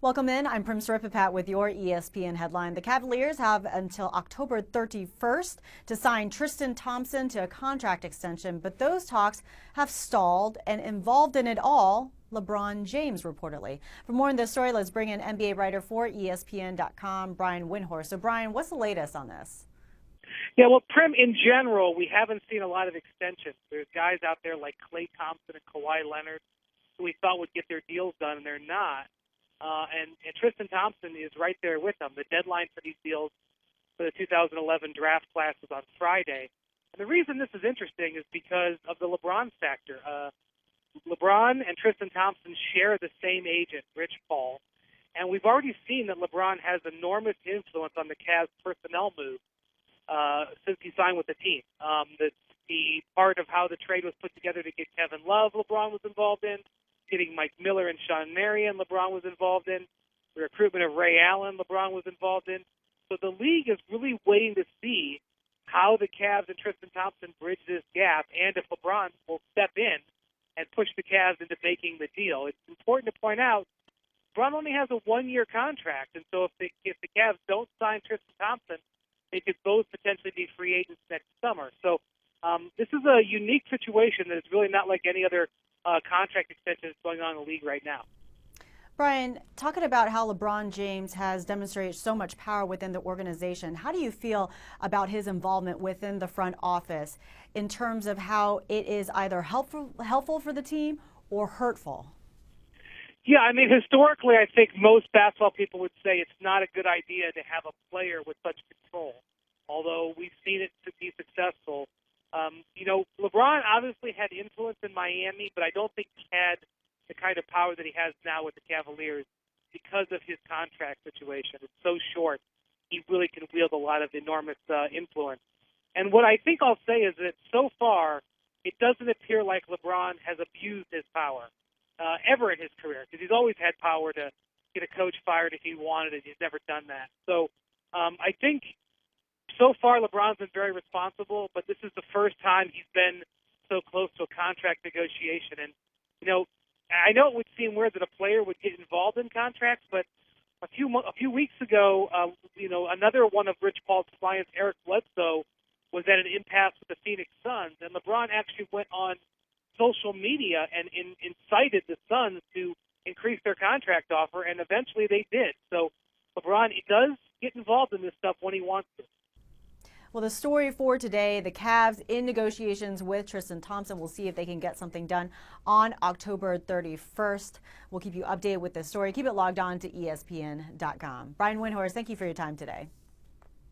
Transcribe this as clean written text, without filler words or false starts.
Welcome in. I'm Prim Sripapat with your ESPN headline. The Cavaliers have until October 31st to sign Tristan Thompson to a contract extension, but those talks have stalled, and involved in it all, LeBron James reportedly. For more on this story, let's bring in NBA writer for ESPN.com, Brian Windhorst. So Brian, what's the latest on this? Yeah, well, Prim, in general, we haven't seen a lot of extensions. There's guys out there like Klay Thompson and Kawhi Leonard who we thought would get their deals done, and they're not. And Tristan Thompson is right there with them. The deadline for these deals for the 2011 draft class was on Friday. And the reason this is interesting is because of the LeBron factor. LeBron and Tristan Thompson share the same agent, Rich Paul. And we've already seen that LeBron has enormous influence on the Cavs' personnel move since he signed with the team. The part of how the trade was put together to get Kevin Love, LeBron was involved in. Getting Mike Miller and Sean Marion, LeBron was involved in. The recruitment of Ray Allen, LeBron was involved in. So the league is really waiting to see how the Cavs and Tristan Thompson bridge this gap, and if LeBron will step in and push the Cavs into making the deal. It's important to point out, LeBron only has a one-year contract, and so if the Cavs don't sign Tristan Thompson, they could both potentially be free agents next summer. So this is a unique situation that is really not like any other contract extensions going on in the league right now. Brian, talking about how LeBron James has demonstrated so much power within the organization, how do you feel about his involvement within the front office in terms of how it is either helpful for the team or hurtful? Yeah, I mean, historically, I think most basketball people would say it's not a good idea to have a player with such control, although we've seen it to be successful. LeBron obviously had influence in Miami, but I don't think he had the kind of power that he has now with the Cavaliers because of his contract situation. It's so short. He really can wield a lot of enormous influence. And what I think I'll say is that so far, it doesn't appear like LeBron has abused his power ever in his career, because he's always had power to get a coach fired if he wanted it. He's never done that. So I think so far, LeBron's been very responsible, but this is the first time he's been so close to a contract negotiation. And, I know it would seem weird that a player would get involved in contracts, but a few weeks ago, another one of Rich Paul's clients, Eric Bledsoe, was at an impasse with the Phoenix Suns, and LeBron actually went on social media and incited the Suns to increase their contract offer, and eventually they did. So LeBron does get involved in this stuff when he wants to. Well, the story for today, the Cavs in negotiations with Tristan Thompson. We'll see if they can get something done on October 31st. We'll keep you updated with this story. Keep it logged on to ESPN.com. Brian Windhorst, thank you for your time today.